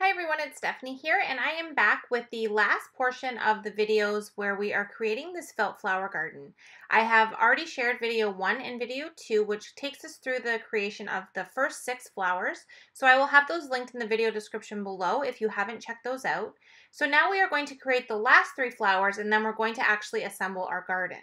Hi everyone, it's Stephanie here, and I am back with the last portion of the videos where we are creating this felt flower garden. I have already shared video 1 and video 2, which takes us through the creation of the first 6 flowers. So I will have those linked in the video description below if you haven't checked those out. So now we are going to create the last 3 flowers, and then we're going to actually assemble our garden.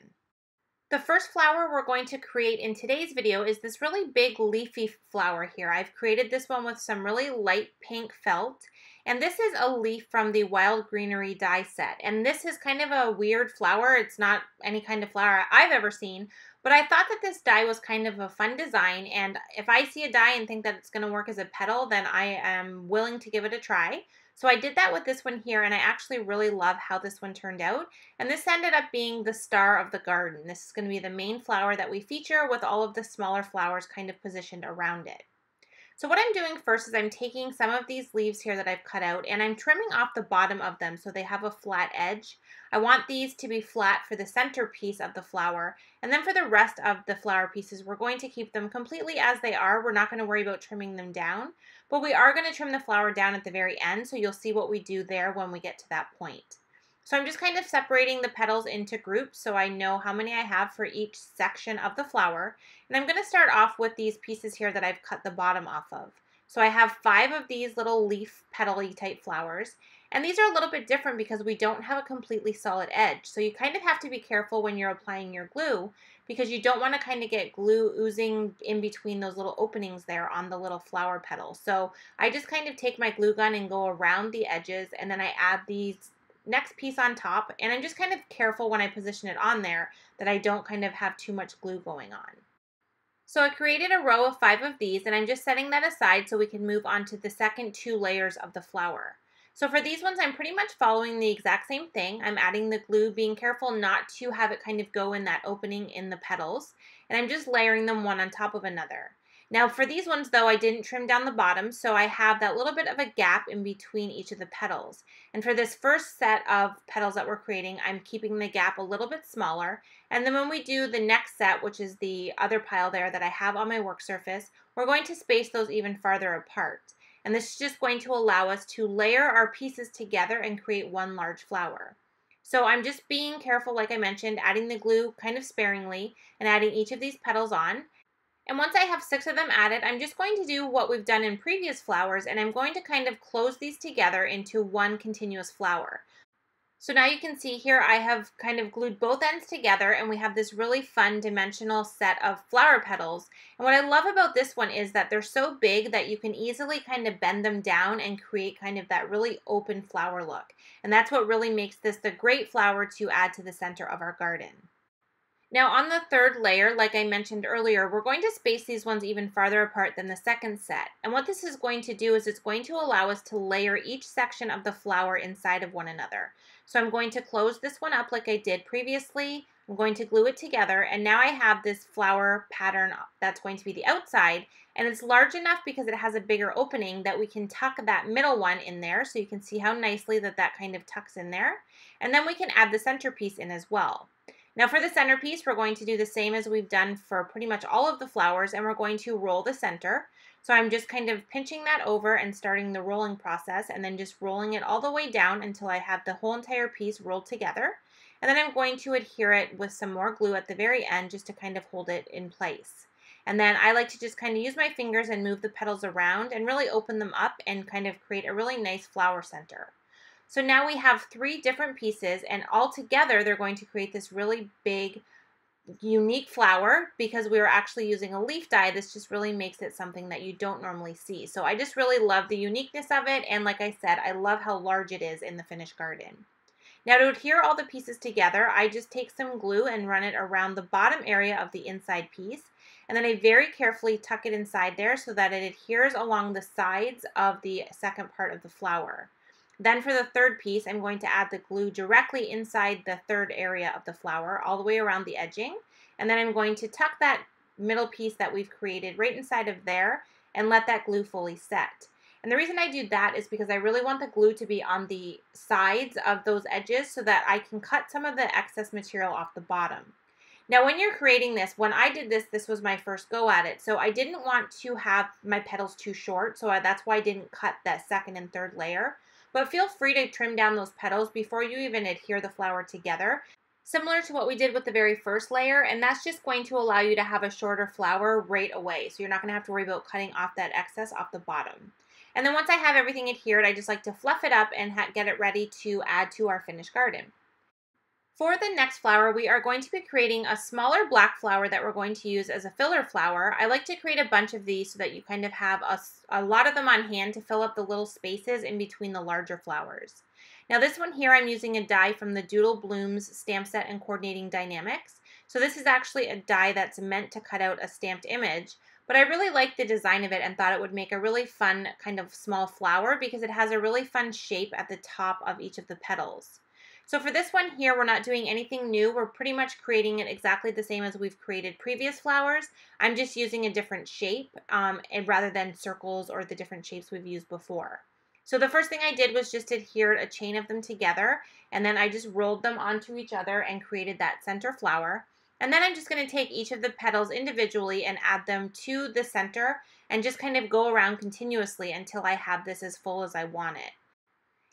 The first flower we're going to create in today's video is this really big leafy flower here. I've created this one with some really light pink felt, and this is a leaf from the Wild Greenery die set. And this is kind of a weird flower. It's not any kind of flower I've ever seen, but I thought that this die was kind of a fun design, and if I see a die and think that it's going to work as a petal, then I am willing to give it a try. So I did that with this one here, and I actually really love how this one turned out. And this ended up being the star of the garden. This is going to be the main flower that we feature with all of the smaller flowers kind of positioned around it. So what I'm doing first is I'm taking some of these leaves here that I've cut out and I'm trimming off the bottom of them so they have a flat edge. I want these to be flat for the center piece of the flower, and then for the rest of the flower pieces we're going to keep them completely as they are. We're not going to worry about trimming them down, but we are going to trim the flower down at the very end, so you'll see what we do there when we get to that point. So I'm just kind of separating the petals into groups so I know how many I have for each section of the flower. And I'm going to start off with these pieces here that I've cut the bottom off of. So I have 5 of these little leaf petal-y type flowers. And these are a little bit different because we don't have a completely solid edge. So you kind of have to be careful when you're applying your glue because you don't want to kind of get glue oozing in between those little openings there on the little flower petals. So I just kind of take my glue gun and go around the edges, and then I add these next piece on top, and I'm just kind of careful when I position it on there that I don't kind of have too much glue going on. So I created a row of 5 of these, and I'm just setting that aside so we can move on to the second 2 layers of the flower. So for these ones, I'm pretty much following the exact same thing. I'm adding the glue, being careful not to have it kind of go in that opening in the petals, and I'm just layering them one on top of another. Now for these ones though, I didn't trim down the bottom, so I have that little bit of a gap in between each of the petals. And for this first set of petals that we're creating, I'm keeping the gap a little bit smaller. And then when we do the next set, which is the other pile there that I have on my work surface, we're going to space those even farther apart. And this is just going to allow us to layer our pieces together and create one large flower. So I'm just being careful, like I mentioned, adding the glue kind of sparingly and adding each of these petals on. And once I have 6 of them added, I'm just going to do what we've done in previous flowers, and I'm going to kind of close these together into one continuous flower. So now you can see here I have kind of glued both ends together, and we have this really fun dimensional set of flower petals. And what I love about this one is that they're so big that you can easily kind of bend them down and create kind of that really open flower look. And that's what really makes this the great flower to add to the center of our garden. Now on the third layer, like I mentioned earlier, we're going to space these ones even farther apart than the second set. And what this is going to do is it's going to allow us to layer each section of the flower inside of one another. So I'm going to close this one up like I did previously. I'm going to glue it together, and now I have this flower pattern that's going to be the outside, and it's large enough because it has a bigger opening that we can tuck that middle one in there, so you can see how nicely that kind of tucks in there. And then we can add the centerpiece in as well. Now for the centerpiece, we're going to do the same as we've done for pretty much all of the flowers, and we're going to roll the center. So I'm just kind of pinching that over and starting the rolling process, and then just rolling it all the way down until I have the whole entire piece rolled together. And then I'm going to adhere it with some more glue at the very end just to kind of hold it in place. And then I like to just kind of use my fingers and move the petals around and really open them up and kind of create a really nice flower center. So now we have 3 different pieces, and all together they're going to create this really big, unique flower. Because we were actually using a leaf die, this just really makes it something that you don't normally see. So I just really love the uniqueness of it, and like I said, I love how large it is in the finished garden. Now to adhere all the pieces together, I just take some glue and run it around the bottom area of the inside piece, and then I very carefully tuck it inside there so that it adheres along the sides of the second part of the flower. Then for the third piece, I'm going to add the glue directly inside the third area of the flower, all the way around the edging. And then I'm going to tuck that middle piece that we've created right inside of there and let that glue fully set. And the reason I do that is because I really want the glue to be on the sides of those edges so that I can cut some of the excess material off the bottom. Now when you're creating this, when I did this, this was my first go at it. So I didn't want to have my petals too short, so that's why I didn't cut that second and third layer. But feel free to trim down those petals before you even adhere the flower together, similar to what we did with the very first layer, and that's just going to allow you to have a shorter flower right away. So you're not going to have to worry about cutting off that excess off the bottom. And then once I have everything adhered, I just like to fluff it up and get it ready to add to our finished garden. For the next flower, we are going to be creating a smaller black flower that we're going to use as a filler flower. I like to create a bunch of these so that you kind of have a lot of them on hand to fill up the little spaces in between the larger flowers. Now this one here, I'm using a die from the Doodle Blooms Stamp Set and Coordinating Dynamics. So this is actually a die that's meant to cut out a stamped image, but I really liked the design of it and thought it would make a really fun kind of small flower because it has a really fun shape at the top of each of the petals. So for this one here, we're not doing anything new. We're pretty much creating it exactly the same as we've created previous flowers. I'm just using a different shape and rather than circles or the different shapes we've used before. So the first thing I did was just adhered a chain of them together, and then I just rolled them onto each other and created that center flower. And then I'm just going to take each of the petals individually and add them to the center and just kind of go around continuously until I have this as full as I want it.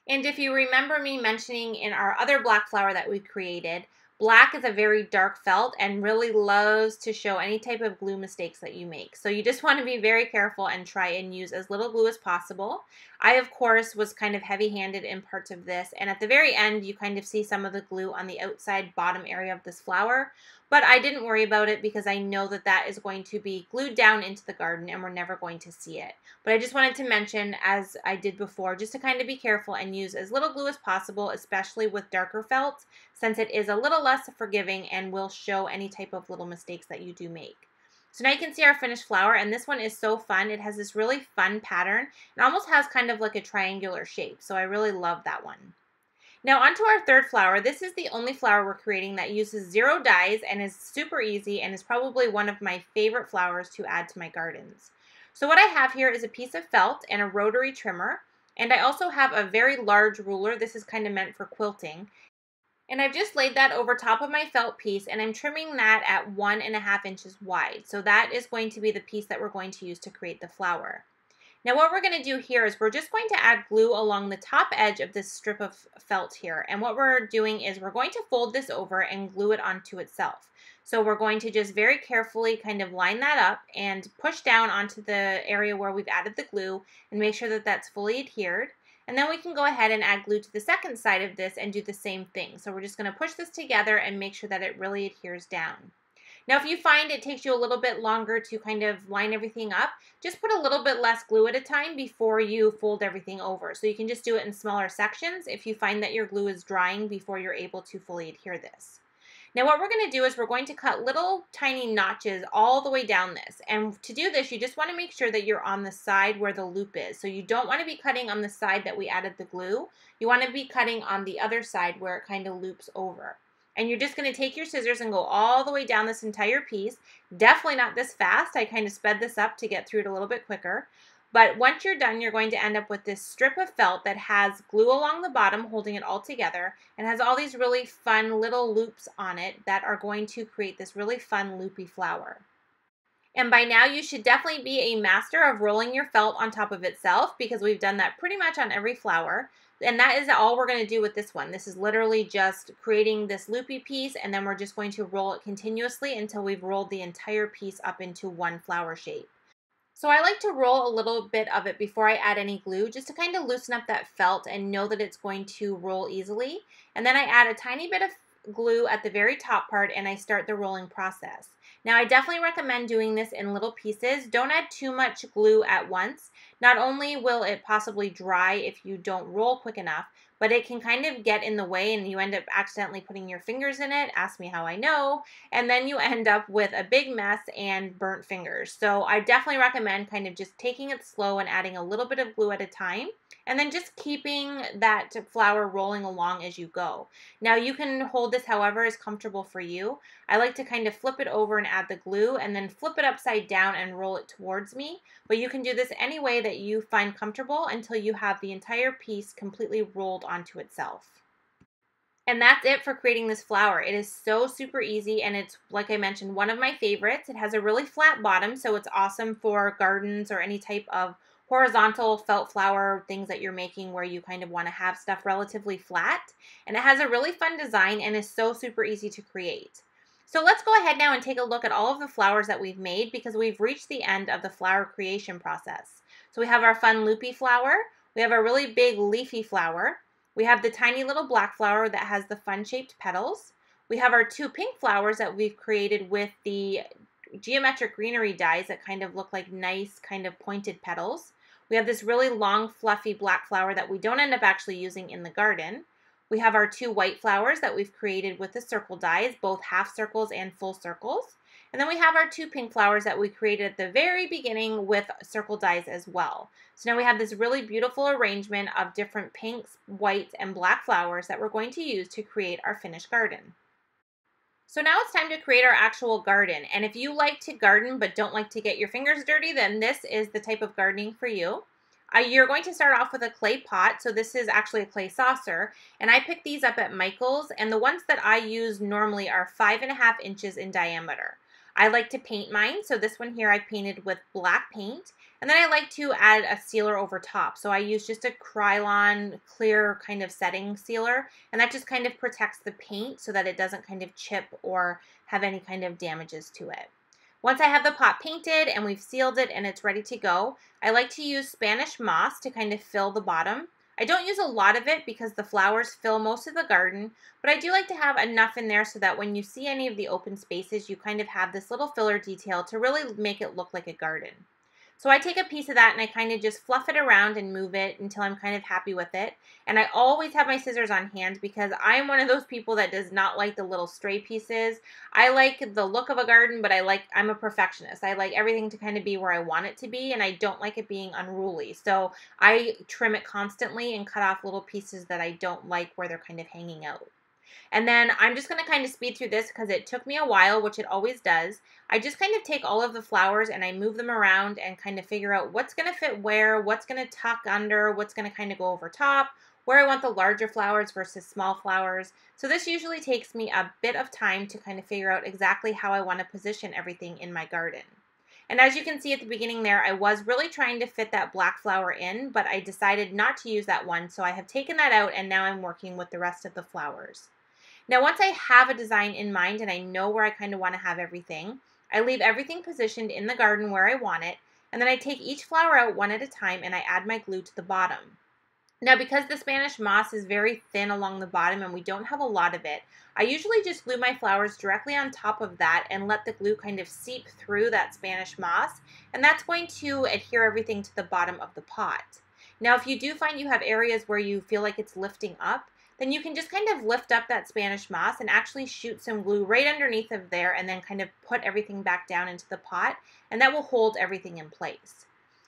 And if you remember me mentioning in our other black flower that we created, black is a very dark felt and really loves to show any type of glue mistakes that you make. So you just want to be very careful and try and use as little glue as possible. I, of course, was kind of heavy-handed in parts of this, and at the very end, you kind of see some of the glue on the outside bottom area of this flower, but I didn't worry about it because I know that that is going to be glued down into the garden and we're never going to see it. But I just wanted to mention, as I did before, just to kind of be careful and use as little glue as possible, especially with darker felt, since it is a little less forgiving and will show any type of little mistakes that you do make. So now you can see our finished flower, and this one is so fun. It has this really fun pattern. It almost has kind of like a triangular shape, so I really love that one. Now onto our third flower. This is the only flower we're creating that uses 0 dies and is super easy and is probably one of my favorite flowers to add to my gardens. So what I have here is a piece of felt and a rotary trimmer, and I also have a very large ruler. This is kind of meant for quilting. And I've just laid that over top of my felt piece, and I'm trimming that at 1.5 inches wide. So that is going to be the piece that we're going to use to create the flower. Now what we're going to do here is we're just going to add glue along the top edge of this strip of felt here. And what we're doing is we're going to fold this over and glue it onto itself. So we're going to just very carefully kind of line that up and push down onto the area where we've added the glue and make sure that that's fully adhered. And then we can go ahead and add glue to the second side of this and do the same thing. So we're just going to push this together and make sure that it really adheres down. Now if you find it takes you a little bit longer to kind of line everything up, just put a little bit less glue at a time before you fold everything over. So you can just do it in smaller sections if you find that your glue is drying before you're able to fully adhere this. Now what we're going to do is we're going to cut little tiny notches all the way down this. And to do this, you just want to make sure that you're on the side where the loop is. So you don't want to be cutting on the side that we added the glue. You want to be cutting on the other side where it kind of loops over. And you're just going to take your scissors and go all the way down this entire piece. Definitely not this fast. I kind of sped this up to get through it a little bit quicker. But once you're done, you're going to end up with this strip of felt that has glue along the bottom holding it all together and has all these really fun little loops on it that are going to create this really fun loopy flower. And by now you should definitely be a master of rolling your felt on top of itself because we've done that pretty much on every flower. And that is all we're going to do with this one. This is literally just creating this loopy piece, and then we're just going to roll it continuously until we've rolled the entire piece up into one flower shape. So I like to roll a little bit of it before I add any glue just to kind of loosen up that felt and know that it's going to roll easily. And then I add a tiny bit of glue at the very top part and I start the rolling process. Now I definitely recommend doing this in little pieces. Don't add too much glue at once. Not only will it possibly dry if you don't roll quick enough, but it can kind of get in the way and you end up accidentally putting your fingers in it. Ask me how I know. And then you end up with a big mess and burnt fingers. So I definitely recommend kind of just taking it slow and adding a little bit of glue at a time. And then just keeping that flower rolling along as you go. Now you can hold this however is comfortable for you. I like to kind of flip it over and add the glue and then flip it upside down and roll it towards me. But you can do this any way that you find comfortable until you have the entire piece completely rolled onto itself. And that's it for creating this flower. It is so super easy, and it's, like I mentioned, one of my favorites. It has a really flat bottom, so it's awesome for gardens or any type of horizontal felt flower things that you're making where you kind of want to have stuff relatively flat. And it has a really fun design and is so super easy to create. So let's go ahead now and take a look at all of the flowers that we've made because we've reached the end of the flower creation process. So we have our fun loopy flower. We have a really big leafy flower. We have the tiny little black flower that has the fun-shaped petals. We have our two pink flowers that we've created with the geometric greenery dies that kind of look like nice kind of pointed petals. We have this really long, fluffy black flower that we don't end up actually using in the garden. We have our two white flowers that we've created with the circle dies, both half circles and full circles. And then we have our two pink flowers that we created at the very beginning with circle dies as well. So now we have this really beautiful arrangement of different pinks, whites, and black flowers that we're going to use to create our finished garden. So now it's time to create our actual garden. And if you like to garden but don't like to get your fingers dirty, then this is the type of gardening for you. You're going to start off with a clay pot. So this is actually a clay saucer. And I picked these up at Michael's. And the ones that I use normally are 5.5 inches in diameter. I like to paint mine, so this one here I painted with black paint, and then I like to add a sealer over top. So I use just a Krylon clear kind of setting sealer, and that just kind of protects the paint so that it doesn't kind of chip or have any kind of damages to it. Once I have the pot painted and we've sealed it and it's ready to go, I like to use Spanish moss to kind of fill the bottom. I don't use a lot of it because the flowers fill most of the garden, but I do like to have enough in there so that when you see any of the open spaces, you kind of have this little filler detail to really make it look like a garden. So I take a piece of that and I kind of just fluff it around and move it until I'm kind of happy with it. And I always have my scissors on hand because I'm one of those people that does not like the little stray pieces. I like the look of a garden, but I'm a perfectionist. I like everything to kind of be where I want it to be, and I don't like it being unruly. So I trim it constantly and cut off little pieces that I don't like where they're kind of hanging out. And then I'm just going to kind of speed through this because it took me a while, which it always does. I just kind of take all of the flowers and I move them around and kind of figure out what's going to fit where, what's going to tuck under, what's going to kind of go over top, where I want the larger flowers versus small flowers. So this usually takes me a bit of time to kind of figure out exactly how I want to position everything in my garden. And as you can see at the beginning there, I was really trying to fit that black flower in, but I decided not to use that one. So I have taken that out and now I'm working with the rest of the flowers. Now, once I have a design in mind and I know where I kind of want to have everything, I leave everything positioned in the garden where I want it, and then I take each flower out one at a time and I add my glue to the bottom. Now, because the Spanish moss is very thin along the bottom and we don't have a lot of it, I usually just glue my flowers directly on top of that and let the glue kind of seep through that Spanish moss, and that's going to adhere everything to the bottom of the pot. Now, if you do find you have areas where you feel like it's lifting up, then you can just kind of lift up that Spanish moss and actually shoot some glue right underneath of there and then kind of put everything back down into the pot, and that will hold everything in place.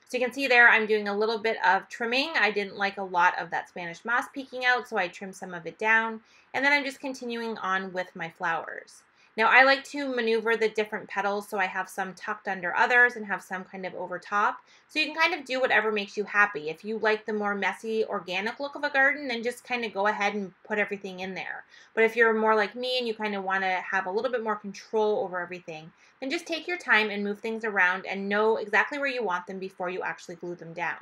So you can see there I'm doing a little bit of trimming. I didn't like a lot of that Spanish moss peeking out, so I trimmed some of it down, and then I'm just continuing on with my flowers. Now I like to maneuver the different petals so I have some tucked under others and have some kind of over top. So you can kind of do whatever makes you happy. If you like the more messy, organic look of a garden, then just kind of go ahead and put everything in there. But if you're more like me and you kind of want to have a little bit more control over everything, then just take your time and move things around and know exactly where you want them before you actually glue them down.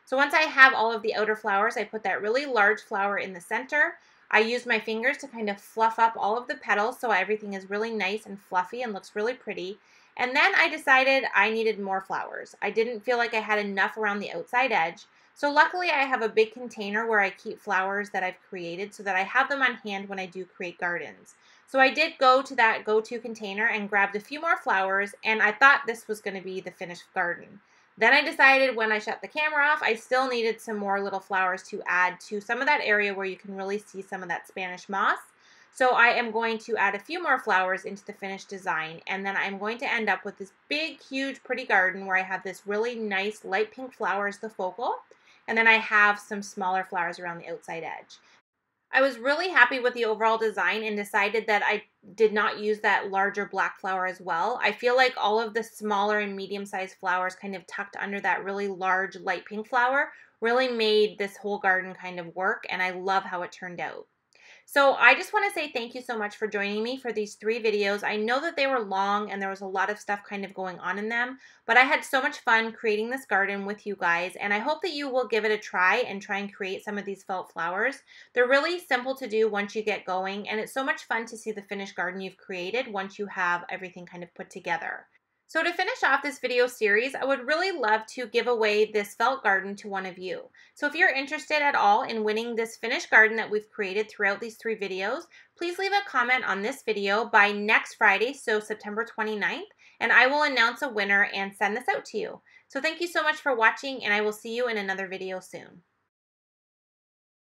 So once I have all of the outer flowers, I put that really large flower in the center. I use my fingers to kind of fluff up all of the petals so everything is really nice and fluffy and looks really pretty. And then I decided I needed more flowers. I didn't feel like I had enough around the outside edge. So luckily I have a big container where I keep flowers that I've created so that I have them on hand when I do create gardens. So I did go to that go-to container and grabbed a few more flowers, and I thought this was going to be the finished garden. Then I decided when I shut the camera off, I still needed some more little flowers to add to some of that area where you can really see some of that Spanish moss. So I am going to add a few more flowers into the finished design, and then I'm going to end up with this big, huge, pretty garden where I have this really nice light pink flower as the focal, and then I have some smaller flowers around the outside edge. I was really happy with the overall design and decided that I did not use that larger black flower as well. I feel like all of the smaller and medium-sized flowers kind of tucked under that really large light pink flower really made this whole garden kind of work, and I love how it turned out. So I just want to say thank you so much for joining me for these 3 videos. I know that they were long and there was a lot of stuff kind of going on in them, but I had so much fun creating this garden with you guys, and I hope that you will give it a try and try and create some of these felt flowers. They're really simple to do once you get going, and it's so much fun to see the finished garden you've created once you have everything kind of put together. So to finish off this video series, I would really love to give away this felt garden to one of you. So if you're interested at all in winning this finished garden that we've created throughout these 3 videos, please leave a comment on this video by next Friday, so September 29th, and I will announce a winner and send this out to you. So thank you so much for watching, and I will see you in another video soon.